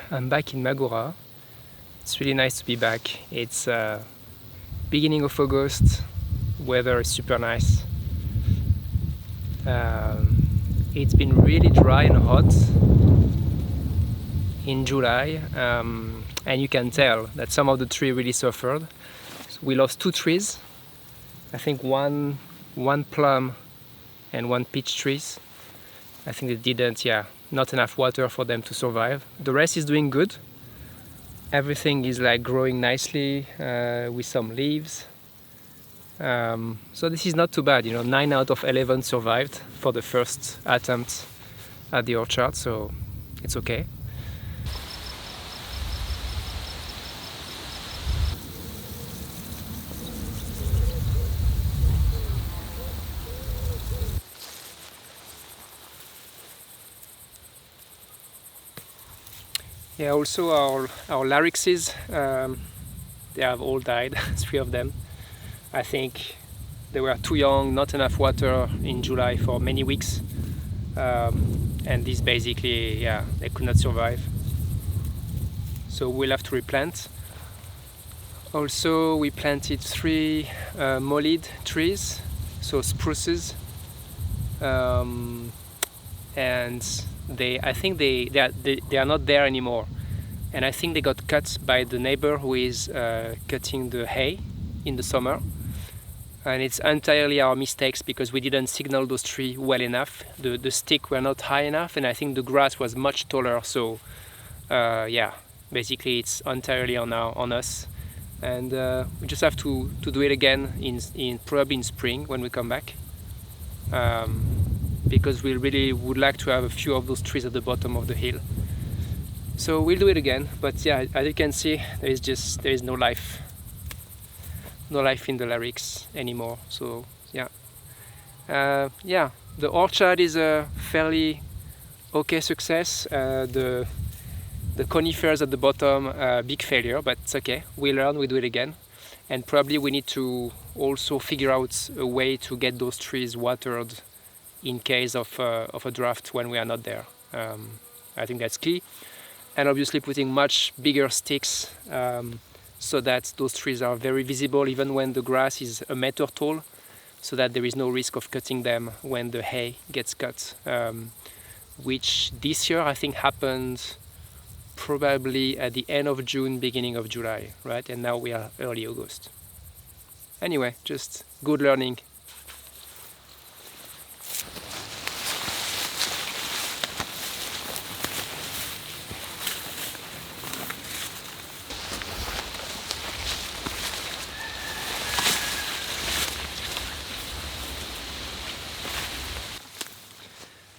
I'm back in Magura. It's really nice to be back. It's beginning of August, weather is super nice. It's been really dry and hot in July, and you can tell that some of the trees really suffered. So we lost 2 trees, I think one plum and 1 peach trees. I think they didn't, not enough water for them to survive. The rest is doing good. Everything is like growing nicely with some leaves. So this is not too bad, 9 out of 11 survived for the first attempt at the orchard, so it's okay. Yeah, also our larixes, they have all died, 3 of them. I think they were too young, not enough water in July for many weeks. And this basically, they could not survive. So we'll have to replant. Also, we planted 3 molid trees, so spruces. And I think they are not there anymore, and I think they got cut by the neighbor who is cutting the hay in the summer, and it's entirely our mistakes because we didn't signal those trees well enough. The sticks were not high enough, and I think the grass was much taller, so basically it's entirely on us, and we just have to do it again in probably in spring when we come back. Because we really would like to have a few of those trees at the bottom of the hill. So we'll do it again, but as you can see, there is no life in the larix anymore. So the orchard is a fairly okay success. The conifers at the bottom, big failure, but it's okay. We learn, we do it again, and probably we need to also figure out a way to get those trees watered in case of a drought when we are not there. I think that's key. And obviously putting much bigger sticks so that those trees are very visible even when the grass is a meter tall, so that there is no risk of cutting them when the hay gets cut, which this year I think happened probably at the end of June, beginning of July, right? And now we are early August. Anyway, just good learning.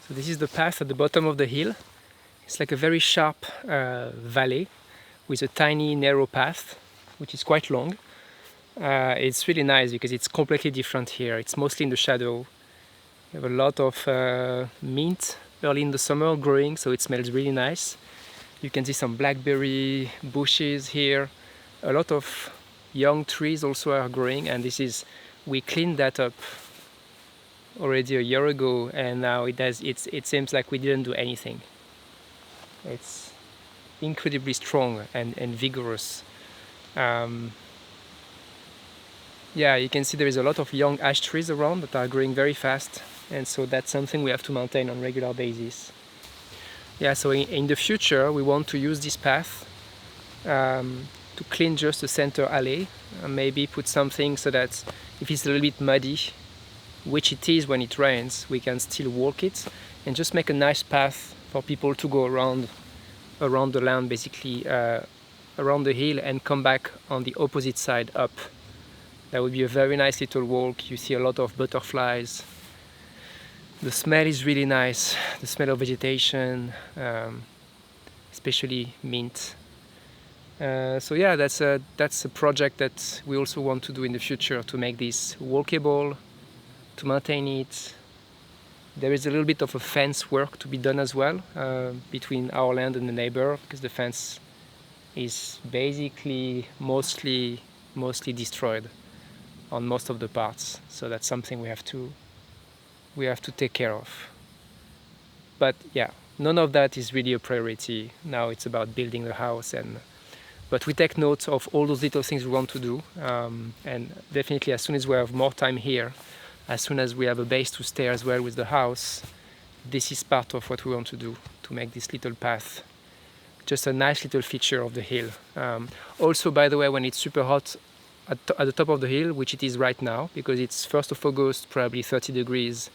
So this is the path at the bottom of the hill. It's like a very sharp valley with a tiny narrow path, which is quite long. It's really nice because it's completely different here. It's mostly in the shadow. You have a lot of mint early in the summer growing, so it smells really nice. You can see some blackberry bushes here. A lot of young trees also are growing, and we cleaned that up already a year ago, and now it seems like we didn't do anything. It's incredibly strong and vigorous. You can see there is a lot of young ash trees around that are growing very fast, and so that's something we have to maintain on a regular basis. So in the future we want to use this path to clean just the center alley, and maybe put something so that if it's a little bit muddy, which it is when it rains, we can still walk it, and just make a nice path for people to go around the land, basically around the hill, and come back on the opposite side up. That would be a very nice little walk. You see a lot of butterflies. The smell is really nice, the smell of vegetation, especially mint. That's a project that we also want to do in the future, to make this walkable, to maintain it. There is a little bit of a fence work to be done as well between our land and the neighbor, because the fence is basically mostly destroyed on most of the parts. So that's something we have to take care of. But none of that is really a priority. Now it's about building the house, but we take note of all those little things we want to do, and definitely as soon as we have more time here, as soon as we have a base to stay as well with the house, this is part of what we want to do, to make this little path just a nice little feature of the hill. Also, by the way, when it's super hot at the top of the hill, which it is right now, because it's 1st of August, probably 30 degrees,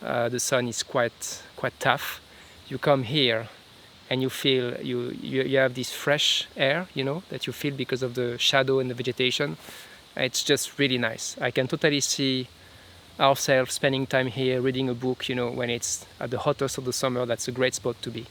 the sun is quite tough. You come here and you feel you have this fresh air, you know, that you feel because of the shadow and the vegetation. It's just really nice. I can totally see ourselves spending time here reading a book, you know, when it's at the hottest of the summer. That's a great spot to be.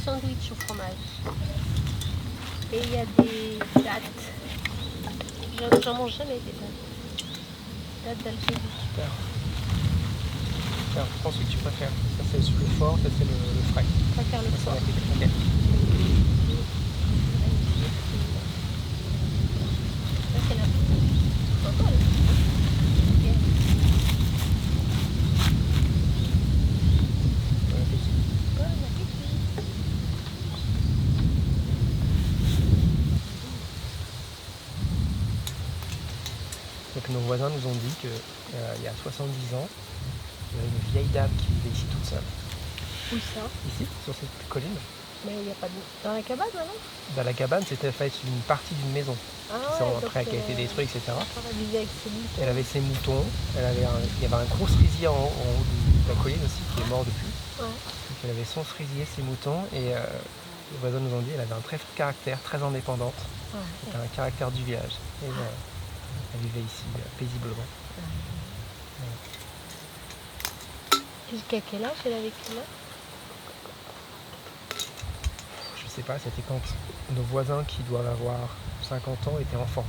Sandwich au fromage. Et il y a des dattes. J'en mange jamais des dattes. Dattes d'Algérie. Super. Alors, je pense que tu préfères. Ça c'est le fort, ça c'est le frais. Je préfère le fort. Okay. Ça c'est la totale. Donc nos voisins nous ont dit qu'il y a 70 ans, il y avait une vieille dame qui vivait ici toute seule. Où ça? Ici, sur cette colline. Mais il n'y a pas de... Dans la cabane maintenant? Dans la cabane, c'était en fait une partie d'une maison qui a été détruite, etc. Elle vivait avec ses moutons. Elle avait ses moutons, il y avait un gros cerisier en haut de la colline aussi qui est mort depuis. Ouais. Donc elle avait son cerisier, ses moutons, et les voisins nous ont dit qu'elle avait un très fort caractère, très indépendante. Ouais. C'était un caractère du village. Et elle vivait ici paisiblement. Jusqu'à quel âge elle a vécu là? Je sais pas, c'était quand nos voisins qui doivent avoir 50 ans étaient enfants.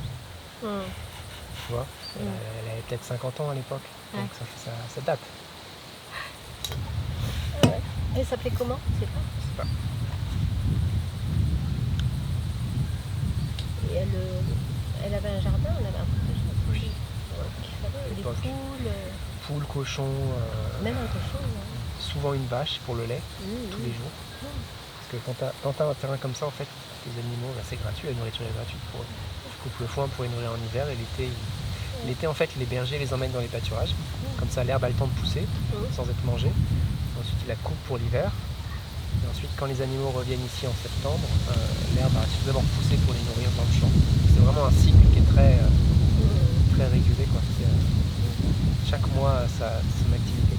Tu vois, elle avait peut-être 50 ans à l'époque, donc ça date. Ouais. Elle s'appelait comment? Je sais pas. Et elle avait un jardin, elle avait un peu de choses. Oui. Des poules. Poules, cochons. Même un cochon. Souvent une vache pour le lait, tous les jours. Parce que quand tu as un terrain comme ça, en fait, les animaux, c'est gratuit, la nourriture est gratuite pour eux. Tu coupes le foin pour les nourrir en hiver, et l'été, en fait, les bergers les emmènent dans les pâturages. Comme ça, l'herbe a le temps de pousser sans être mangée. Ensuite, ils la coupent pour l'hiver. Et ensuite, quand les animaux reviennent ici en septembre, l'herbe a suffisamment poussé pour les nourrir dans le champ. C'est vraiment un cycle qui est très régulé, quoi. Chaque mois a son activité.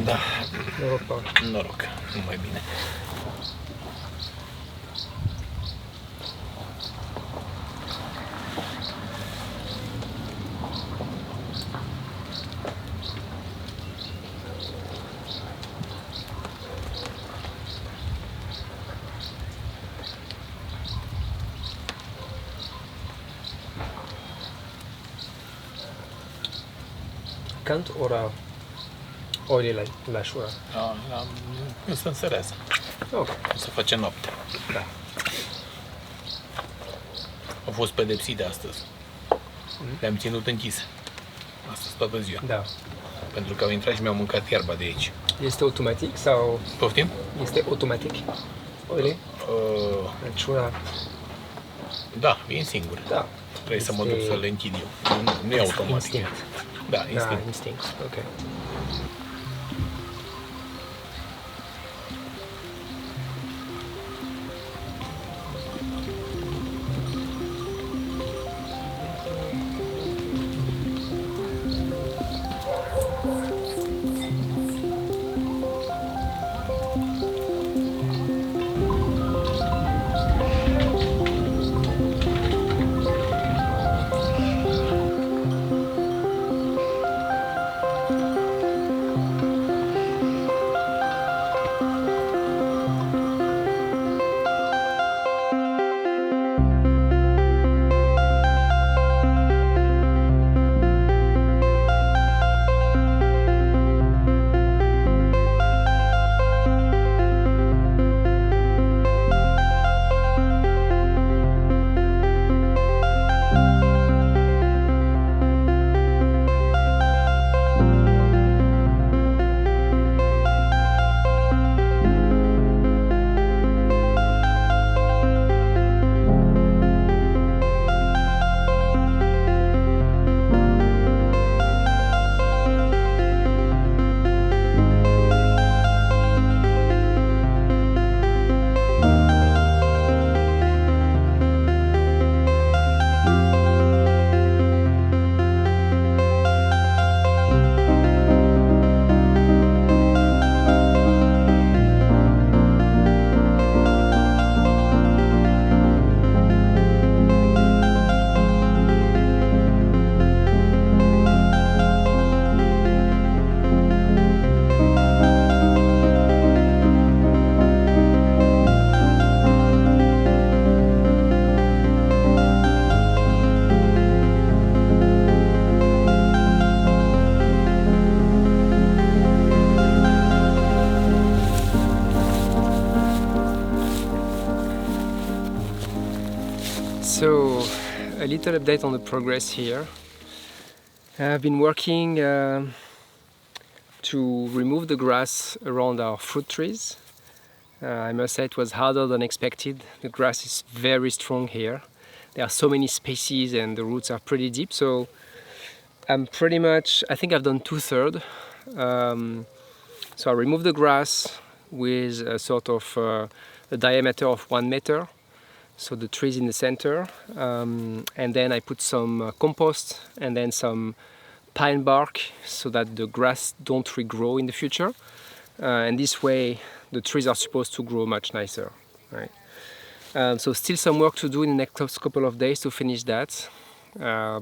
Da. Noroc, Paul. Noroc, numai bine. Cant ora oile la șura. Nu se înserează. Ok. Nu se face noapte. Da. Au fost pedepsite astăzi. Le-am ținut închise. Astăzi toată ziua. Da. Pentru că au intrat și mi-au mâncat iarba de aici. Este automatic sau Poftim? este automatic? Oile? Șura. Da, vin singur. Da. Trebuie să mă duc să le închid eu. Nu e automatic. Instinct. Da, Da, instinct. instinct. Ok. So, a little update on the progress here. I've been working to remove the grass around our fruit trees. I must say it was harder than expected. The grass is very strong here. There are so many species and the roots are pretty deep, so I'm pretty much, I think I've done 2/3. So I removed the grass with a sort of a diameter of 1 meter. So the trees in the center, and then I put some compost and then some pine bark so that the grass don't regrow in the future. And this way the trees are supposed to grow much nicer, right? So still some work to do in the next couple of days to finish that,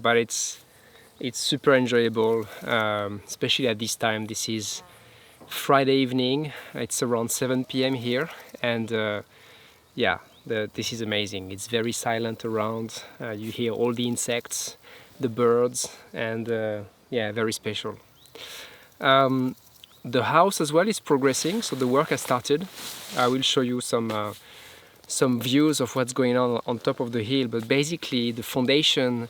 but it's super enjoyable, especially at this time. This is Friday evening, it's around 7 p.m. here, and yeah, this is amazing. It's very silent around. You hear all the insects, the birds, and yeah, very special. The house as well is progressing, so the work has started. I will show you some views of what's going on top of the hill, but basically the foundation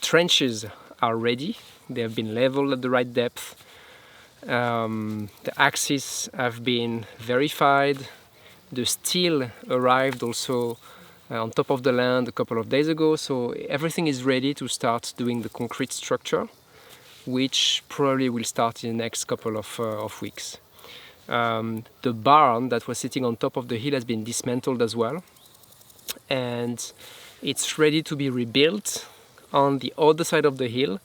trenches are ready. They have been leveled at the right depth. The axes have been verified. The steel arrived also on top of the land a couple of days ago, so everything is ready to start doing the concrete structure, which probably will start in the next couple of weeks. The barn that was sitting on top of the hill has been dismantled as well, and it's ready to be rebuilt on the other side of the hill,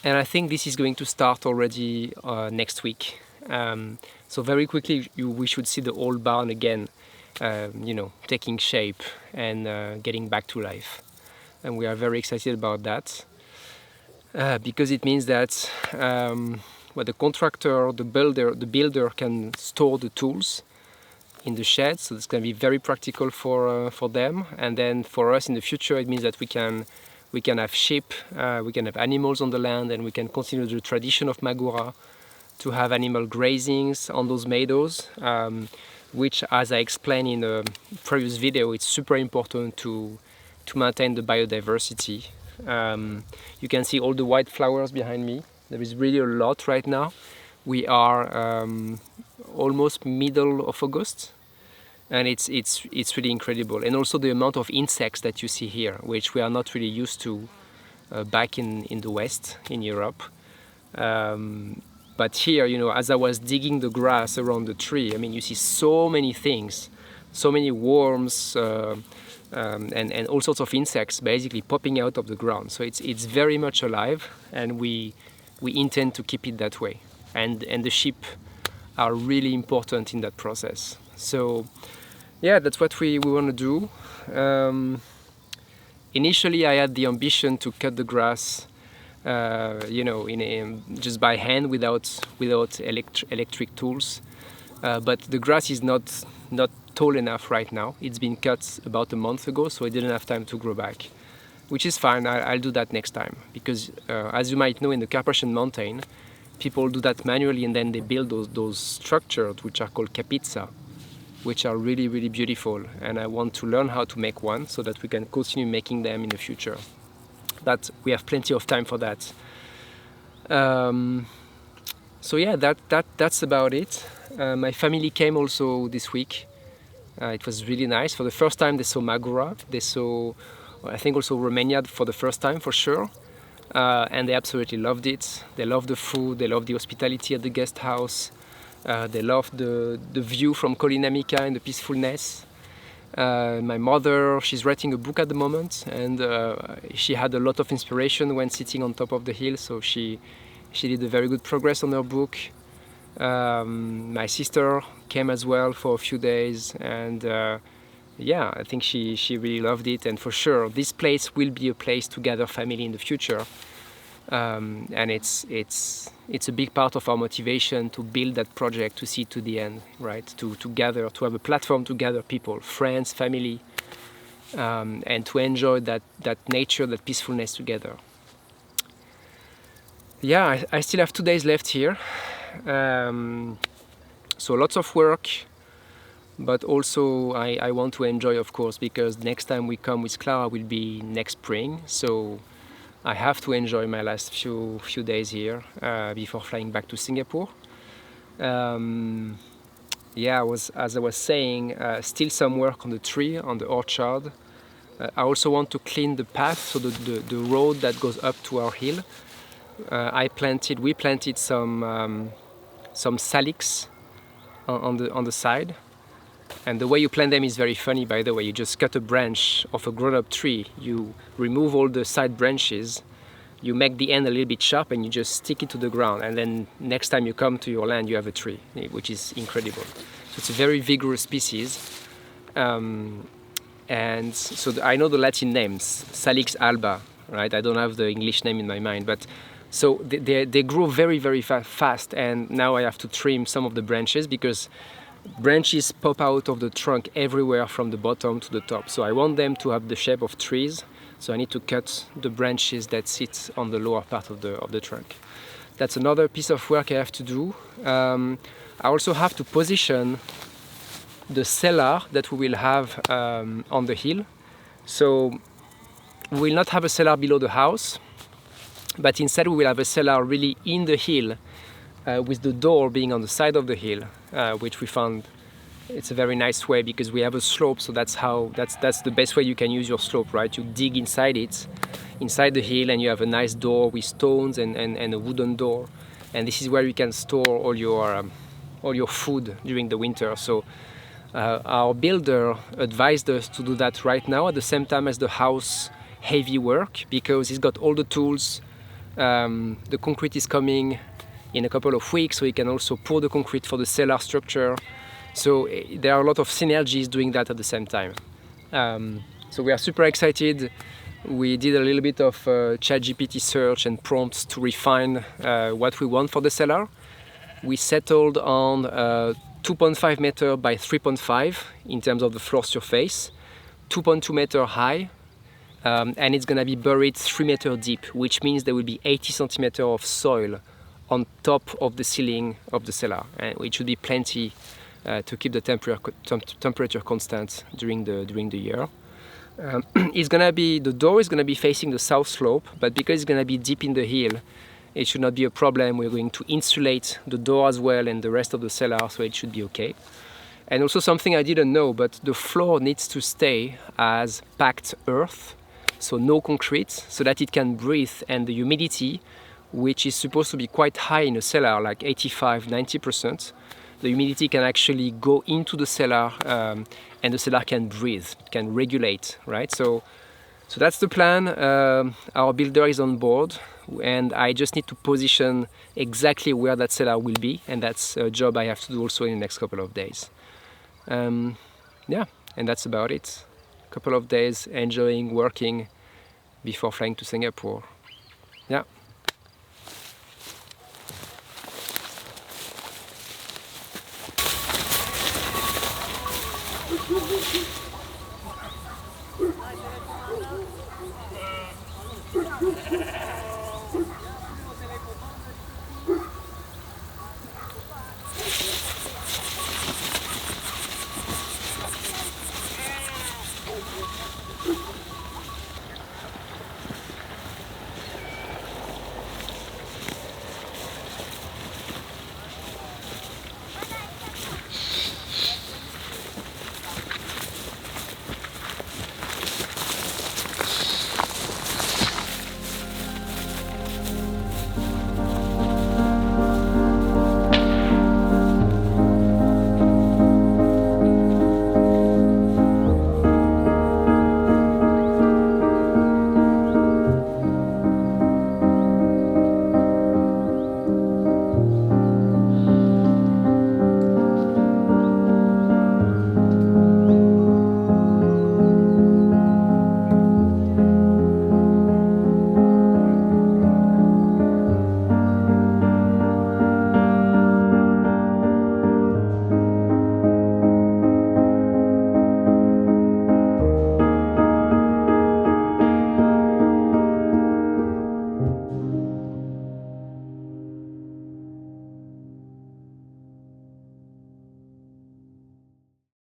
and I think this is going to start already next week. So very quickly we should see the old barn again, taking shape and getting back to life. And we are very excited about that because it means that the contractor, the builder can store the tools in the shed, so it's going to be very practical for them. And then for us in the future, it means that we can have sheep, we can have animals on the land, and we can continue the tradition of Magura to have animal grazings on those meadows, which, as I explained in a previous video, it's super important to maintain the biodiversity. You can see all the white flowers behind me. There is really a lot right now. We are almost middle of August, and it's really incredible. And also the amount of insects that you see here, which we are not really used to back in the West, in Europe. But here, as I was digging the grass around the tree, you see so many things, so many worms, and all sorts of insects basically popping out of the ground. So it's very much alive, and we intend to keep it that way. And the sheep are really important in that process. So yeah, that's what we want to do. Initially, I had the ambition to cut the grass, just by hand without electric tools. But the grass is not tall enough right now. It's been cut about a month ago, so I didn't have time to grow back, which is fine. I'll do that next time, because as you might know, in the Carpathian Mountains, people do that manually, and then they build those structures which are called Caisata, which are really, really beautiful. And I want to learn how to make one so that we can continue making them in the future. That we have plenty of time for that. So yeah, that's about it. My family came also this week. It was really nice. For the first time, they saw Magura. They saw, I think, also Romania for the first time, for sure. And they absolutely loved it. They loved the food. They loved the hospitality at the guest house. They loved the view from Colina Mica and the peacefulness. My mother, she's writing a book at the moment, and she had a lot of inspiration when sitting on top of the hill, so she did a very good progress on her book. My sister came as well for a few days, and yeah, I think she really loved it. And for sure, this place will be a place to gather family in the future. And it's a big part of our motivation to build that project, to see it to the end, right? To gather, to have a platform to gather people, friends, family, and to enjoy that nature, that peacefulness together. Yeah, I still have 2 days left here. So lots of work, but also I want to enjoy, of course, because next time we come with Clara will be next spring. So I have to enjoy my last few days here before flying back to Singapore. Yeah, as I was saying, still some work on the tree, on the orchard. I also want to clean the path, so the road that goes up to our hill. We planted some salix on the side. And the way you plant them is very funny, by the way. You just cut a branch of a grown-up tree, you remove all the side branches, you make the end a little bit sharp, and you just stick it to the ground. And then next time you come to your land, you have a tree, which is incredible. So it's a very vigorous species. And so I know the Latin names, Salix alba, right? I don't have the English name in my mind, but so they grow very, very fast. And now I have to trim some of the branches, because branches pop out of the trunk everywhere from the bottom to the top. So I want them to have the shape of trees. So I need to cut the branches that sit on the lower part of the trunk. That's another piece of work I have to do. I also have to position the cellar that we will have on the hill. So we will not have a cellar below the house, but instead we will have a cellar really in the hill, with the door being on the side of the hill, which we found it's a very nice way, because we have a slope, so that's the best way you can use your slope, right? You dig inside the hill, and you have a nice door with stones and a wooden door, and this is where you can store all your food during the winter. So our builder advised us to do that right now, at the same time as the house heavy work, because he's got all the tools. The concrete is coming in a couple of weeks, so he can also pour the concrete for the cellar structure. So there are a lot of synergies doing that at the same time. So we are super excited. We did a little bit of ChatGPT search and prompts to refine what we want for the cellar. We settled on 2.5 meter by 3.5 in terms of the floor surface, 2.2 meter high, and it's gonna be buried 3 meter deep, which means there will be 80 centimeter of soil on top of the ceiling of the cellar, and it should be plenty to keep the temperature constant during the year. The door is gonna be facing the south slope, but because it's gonna be deep in the hill, it should not be a problem. We're going to insulate the door as well and the rest of the cellar, so it should be okay. And also something I didn't know, but the floor needs to stay as packed earth, so no concrete, so that it can breathe, and the humidity, which is supposed to be quite high in a cellar, like 85-90%, the humidity can actually go into the cellar, and the cellar can breathe, can regulate, right? So that's the plan. Our builder is on board, and I just need to position exactly where that cellar will be, and that's a job I have to do also in the next couple of days. Yeah, and that's about it. A couple of days enjoying working before flying to Singapore. Yeah.